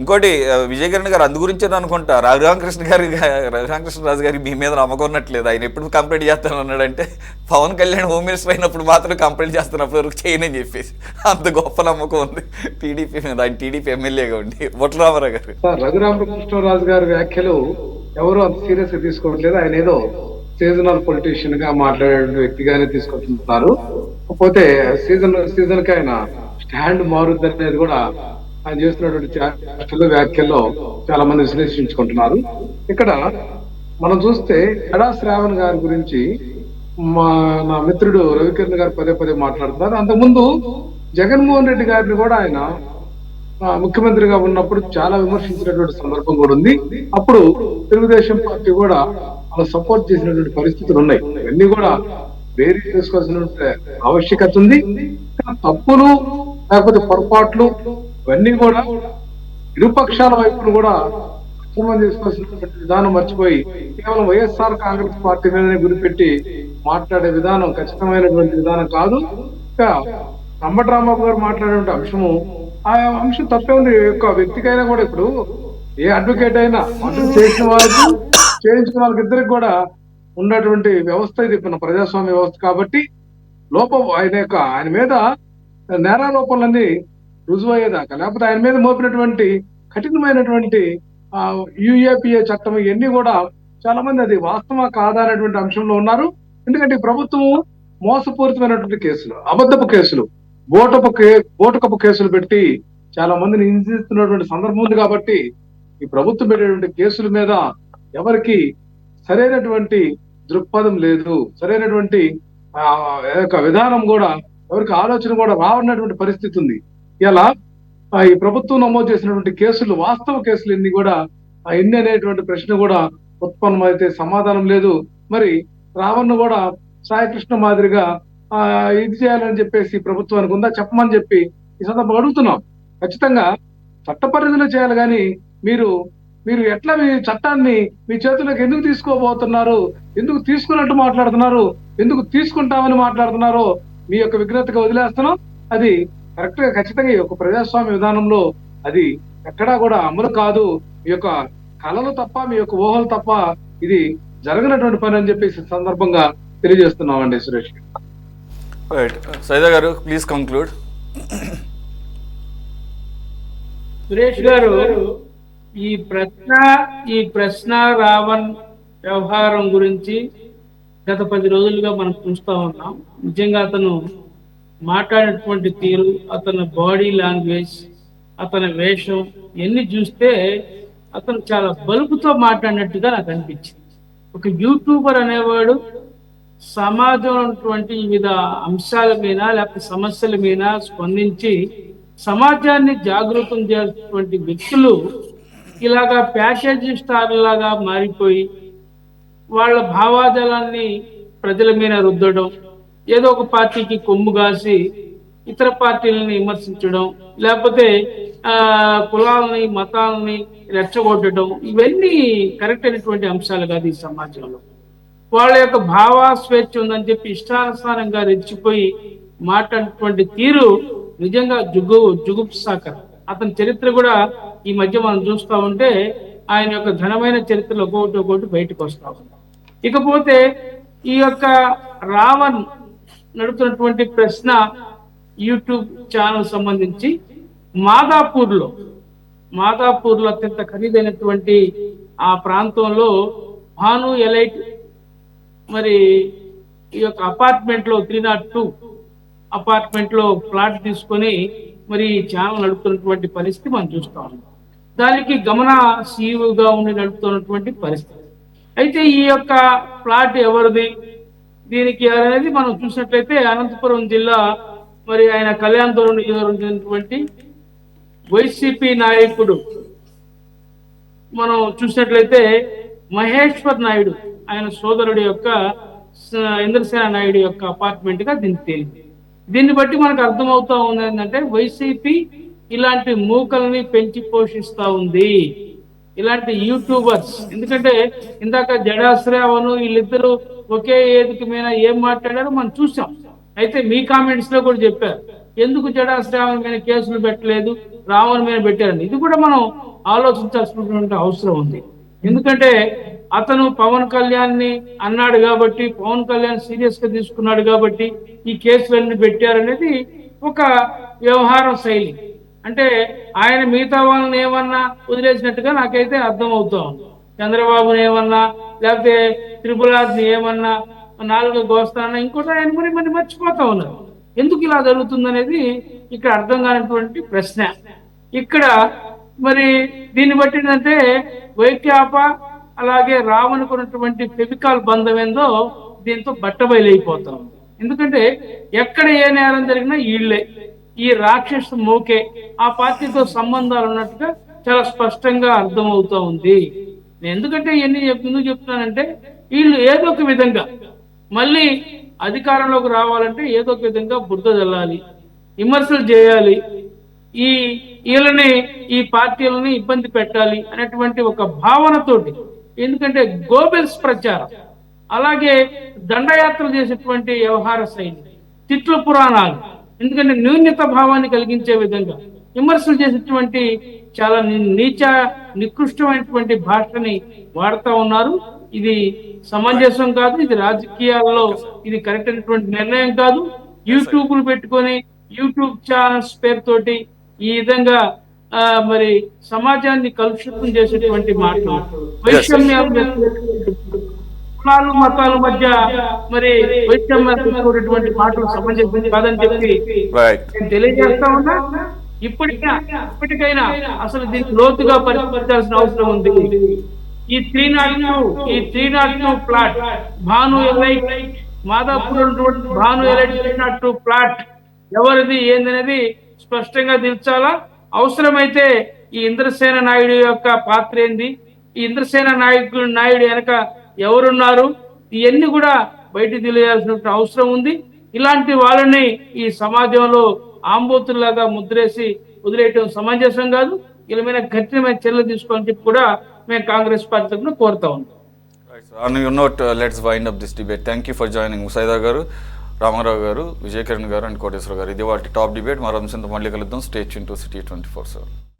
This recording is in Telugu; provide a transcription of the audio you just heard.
ఇంకోటి విజయ్ కిరణ్ గారు అందు గురించి అనుకుంటా రఘురామకృష్ణరాజు గారికి మీ మీద నమ్మకం ఉన్నట్లేదు. ఆయన ఎప్పుడు కంప్లైంట్ చేస్తాను అన్నాడంటే పవన్ కళ్యాణ్ హోమ్ మినిస్టర్ అయినప్పుడు మాత్రం కంప్లైంట్ చేస్తున్నప్పుడు వరకు చేయనని చెప్పేసి అంత గొప్ప నమ్మకం ఉంది టీడీపీ మీద. ఆయన టీడీపీ ఎమ్మెల్యేగా ఉండి. బొట్ల రామారావు గారు, రఘురామకృష్ణరాజు గారి వ్యాఖ్యలు ఎవరు అంత సీరియస్ గా తీసుకోవట్లేదు. ఆయన ఏదో సీజనల్ పొలిటీషియన్ గా మాట్లాడే వ్యక్తిగానే తీసుకుంటున్నారు. కాకపోతే సీజన్ కి ఆయన స్టాండ్ మారుద్ది అనేది కూడా ఆయన చేస్తున్నటువంటి వ్యాఖ్యల్లో చాలా మంది విశ్లేషించుకుంటున్నారు. ఇక్కడ మనం చూస్తే ఎడా శ్రావణ్ గారి గురించి నా మిత్రుడు రవికిరణ్ గారు పదే పదే మాట్లాడుతున్నారు. అంతకుముందు జగన్మోహన్ రెడ్డి గారిని కూడా ఆయన ముఖ్యమంత్రిగా ఉన్నప్పుడు చాలా విమర్శించినటువంటి సందర్భం కూడా ఉంది. అప్పుడు తెలుగుదేశం పార్టీ కూడా అలా సపోర్ట్ చేసినటువంటి పరిస్థితులు ఉన్నాయి. ఇవన్నీ కూడా వేరే చేసుకోవాల్సిన ఆవశ్యకత ఉంది. తప్పులు లేకపోతే పొరపాట్లు ఇవన్నీ కూడా ఇరుపక్షాల వైపును కూడా అర్థం చేసుకోవాల్సినటువంటి విధానం మర్చిపోయి కేవలం వైఎస్ఆర్ కాంగ్రెస్ పార్టీ మీదనే గురిపెట్టి మాట్లాడే విధానం ఖచ్చితమైనటువంటి విధానం కాదు. ఇంకా రామబాబు గారు మాట్లాడే అంశము ఆ అంశం తప్పే ఉంది. యొక్క వ్యక్తికైనా కూడా ఇప్పుడు ఏ అడ్వకేట్ అయినా అడ్వకేట్ చేసిన వాళ్ళకి చేయించుకున్న వాళ్ళకి ఇద్దరికి కూడా ఉన్నటువంటి వ్యవస్థ ఇది మన ప్రజాస్వామ్య వ్యవస్థ. కాబట్టి ఆయన మీద నేరారోపణలన్నీ రుజువు అయ్యేదాకా లేకపోతే ఆయన మీద మోపినటువంటి కఠినమైనటువంటి యుఏపిఏ చట్టం ఇవన్నీ కూడా చాలా మంది అది వాస్తవం కాదా అనేటువంటి అంశంలో ఉన్నారు. ఎందుకంటే ఈ ప్రభుత్వం మోసపూరితమైనటువంటి కేసులు, అబద్ధపు కేసులు, బోటకపు కేసులు పెట్టి చాలా మందిని హింసిస్తున్నటువంటి సందర్భం ఉంది. కాబట్టి ఈ ప్రభుత్వం పెట్టేటువంటి కేసుల మీద ఎవరికి సరైనటువంటి దృక్పథం లేదు, సరైనటువంటి విధానం కూడా ఎవరికి ఆలోచన కూడా రావన్నటువంటి పరిస్థితి ఉంది. ఇలా ఈ ప్రభుత్వం నమోదు చేసినటువంటి కేసులు, వాస్తవ కేసులు ఎన్ని కూడా ఎన్ని అనేటువంటి ప్రశ్న కూడా ఉత్పన్నమైతే సమాధానం లేదు. మరి రావణ్ను కూడా సాయికృష్ణ మాదిరిగా ఇది చేయాలని చెప్పేసి ప్రభుత్వానికి ఉందా చెప్పమని చెప్పి ఈ సందర్భంగా అడుగుతున్నాం. ఖచ్చితంగా చట్ట పరిధిలో చేయాలి. కానీ మీరు ఎట్లా మీ చట్టాన్ని మీ చేతుల్లోకి ఎందుకు తీసుకోబోతున్నారు, ఎందుకు తీసుకున్నట్టు మాట్లాడుతున్నారు, ఎందుకు తీసుకుంటామని మాట్లాడుతున్నారో మీ యొక్క విఘ్నతగా వదిలేస్తున్నాం. అది కరెక్ట్ గా ఖచ్చితంగా ఒక ప్రజాస్వామ్య విధానంలో అది ఎక్కడా కూడా అమలు కాదు. మీ యొక్క కళలు తప్ప, మీ యొక్క ఊహలు తప్ప ఇది జరగనటువంటి పని అని చెప్పేసి సందర్భంగా తెలియజేస్తున్నామండి. సురేష్ సైదా గారు ప్లీజ్ కంక్లూడ్. సురేష్ గారు, ఈ ప్రశ్న రావణ్ వ్యవహారం గురించి గత 10 రోజులుగా మనం చూస్తూ ఉన్నాం. నిజంగా అతను మాట్లాడినటువంటి తీరు, అతని బాడీ లాంగ్వేజ్, అతని వేషం ఇవన్నీ చూస్తే అతను చాలా బలుపుతో మాట్లాడినట్టుగా నాకు అనిపించింది. ఒక యూట్యూబర్ అనేవాడు సమాజంలో ఉన్నటువంటి వివిధ అంశాల మీద లేకపోతే సమస్యల మీద స్పందించి సమాజాన్ని జాగృతం చేసినటువంటి వ్యక్తులు ఇలాగా ప్యాకేజీ స్టార్ లాగా మారిపోయి వాళ్ళ భావాజాలాన్ని ప్రజల మీద రుద్దడం, ఏదో ఒక పార్టీకి కొమ్ము కాసి ఇతర పార్టీలని విమర్శించడం, లేకపోతే కులాలని మతాలని రెచ్చగొట్టడం, ఇవన్నీ కరెక్ట్ అయినటువంటి అంశాలు కాదు ఈ సమాజంలో. వాళ్ళ యొక్క భావ స్వేచ్ఛ ఉందని చెప్పి ఇష్టానుసారంగా రెచ్చిపోయి మాట్లాడినటువంటి తీరు నిజంగా జుగుప్సాకరం. అతని చరిత్ర కూడా ఈ మధ్య మనం చూస్తూ ఉంటే ఆయన యొక్క ఘనమైన చరిత్రలో ఒక్కొక్కటి బయటకు వస్తా ఉంది. ఇకపోతే ఈ యొక్క రావణ్ నడుపుతున్నటువంటి ప్రశ్న యూట్యూబ్ ఛానల్ సంబంధించి మాదాపూర్లో అత్యంత ఖరీదైనటువంటి ఆ ప్రాంతంలో భాను ఎలైట్ మరి ఈ యొక్క అపార్ట్మెంట్ లో 302 అపార్ట్మెంట్ లో ఫ్లాట్ తీసుకొని మరి ఛానల్ నడుపుతున్నటువంటి పరిస్థితి మనం చూస్తా ఉన్నాం. దానికి గమన సీఈఓగా ఉండి నడుపుతున్నటువంటి పరిస్థితి. అయితే ఈ యొక్క ఫ్లాట్ ఎవరిది, దీనికి అనేది మనం చూసినట్లయితే అనంతపురం జిల్లా మరి ఆయన కళ్యాణదుర్గం నియోజకవర్గమైనటువంటి వైసీపీ నాయకుడు మనం చూసినట్లయితే మహేశ్వర్ నాయుడు, ఆయన సోదరుడి యొక్క ఇంద్రసేన నాయుడు యొక్క అపార్ట్మెంట్ గా దీనికి తేలింది. దీన్ని బట్టి మనకు అర్థమవుతా ఉంది ఏంటంటే వైసీపీ ఇలాంటి మూకల్ని పెంచి పోషిస్తా ఉంది, ఇలాంటి యూట్యూబర్స్. ఎందుకంటే ఇందాక జడాశ్రావణు వీళ్ళిద్దరూ ఒకే వేదిక మీద ఏం మాట్లాడారో మనం చూసాం. అయితే మీ కామెంట్స్ లో కూడా చెప్పారు, ఎందుకు జడాశ్రావణ్ మీద కేసులు పెట్టలేదు, రావణ్ మీద పెట్టారండి. ఇది కూడా మనం ఆలోచించాల్సినటువంటి అవసరం ఉంది. ఎందుకంటే అతను పవన్ కళ్యాణ్ ని అన్నాడు కాబట్టి, పవన్ కళ్యాణ్ సీరియస్ గా తీసుకున్నాడు కాబట్టి ఈ కేసులన్నీ పెట్టారనేది ఒక వ్యవహారం శైలి. అంటే ఆయన మిగతా వాళ్ళని ఏమన్నా వదిలేసినట్టుగా నాకైతే అర్థం అవుతా ఉంది. చంద్రబాబుని ఏమన్నా, లేకపోతే త్రిపురాజ్ని ఏమన్నా, నాలుగు గోస్తాన ఇంకోటి ఆయన మరి మర్చిపోతా ఉన్నారు. ఎందుకు ఇలా జరుగుతుంది అనేది ఇక్కడ అర్థం కానటువంటి ప్రశ్న. ఇక్కడ మరి దీన్ని బట్టి ఏంటంటే వైకాప అలాగే రావణ్కు ఉన్నటువంటి ఫెవికాల్ బంధం ఏందో దీంతో బట్టబయలైపోతాం. ఎందుకంటే ఎక్కడ ఏ నేరం జరిగినా వీళ్ళే, ఈ రాక్షస మోకే ఆ పార్టీతో సంబంధాలు ఉన్నట్టుగా చాలా స్పష్టంగా అర్థమవుతా ఉంది. ఎందుకంటే ఇవన్నీ ఎందుకు చెప్తున్నానంటే వీళ్ళు ఏదో ఒక విధంగా మళ్ళీ అధికారంలోకి రావాలంటే ఏదో ఒక విధంగా బురద జల్లాలి, విమర్శలు చేయాలి, వీళ్ళని ఈ పార్టీలని ఇబ్బంది పెట్టాలి అనేటువంటి ఒక భావనతోటి. ఎందుకంటే గోబెల్స్ ప్రచారం, అలాగే దండయాత్రలు చేసేటువంటి వ్యవహార శైలి, తిట్ల పురాణాలు, ఎందుకంటే న్యూన్యత భావాన్ని కలిగించే విధంగా విమర్శలు చేసేటువంటి చాలా నికృష్టమైనటువంటి భాషని వాడుతూ ఉన్నారు. ఇది సమంజసం కాదు, ఇది రాజకీయాల్లో ఇది కరెక్ట్ అయినటువంటి నిర్ణయం కాదు. యూట్యూబ్లు పెట్టుకొని యూట్యూబ్ ఛానల్స్ పేరుతోటి ఈ విధంగా మరి సమాజాన్ని కలుషితం చేసేటువంటి మాటలు, వైషమ్యాలు, కులాలు మతాల మధ్య మరి వైషమ్యటువంటి మాటలు సమంజసం కాదని చెప్పి నేను తెలియజేస్తా ఉన్నా. ఇప్పటికైనా అసలు దీన్ని లోతుగా పరిశీలించాల్సిన అవసరం ఉంది. ఈ 302 plot Bhanu elite Madhapur Bhanu elite 302 plot ఎవరిది ఏందనేది స్పష్టంగా తెలుచాలా. అవసరమైతే ఈ ఇంద్రసేన నాయుడు యొక్క పాత్ర ఏంది, ఈ ఇంద్రసేన నాయుడు వెనక ఎవరున్నారు, ఇవన్నీ కూడా బయటికి తెలియాల్సిన అవసరం ఉంది. ఇలాంటి వాళ్ళని ఈ సమాజంలో ఆంబోతుల్లాగా ముద్రేసి వదిలేయటం సమంజసం కాదు. వీళ్ళ మీద కఠినమైన చర్యలు తీసుకోవాలని చెప్పి కూడా మేము కాంగ్రెస్ పార్టీ తరఫున కోరుతా ఉన్నాం. On your note, let's wind up this debate. Thank you for joining ముసైదా గారు, రామారావు గారు, విజయకిరణ్ గారు అండ్ కోటేశ్వర గారు. ఇది వాటి టాప్ డిబేట్. మరో అంశంతో మళ్ళీ కలుద్దాం. Stay tune to City 24/7.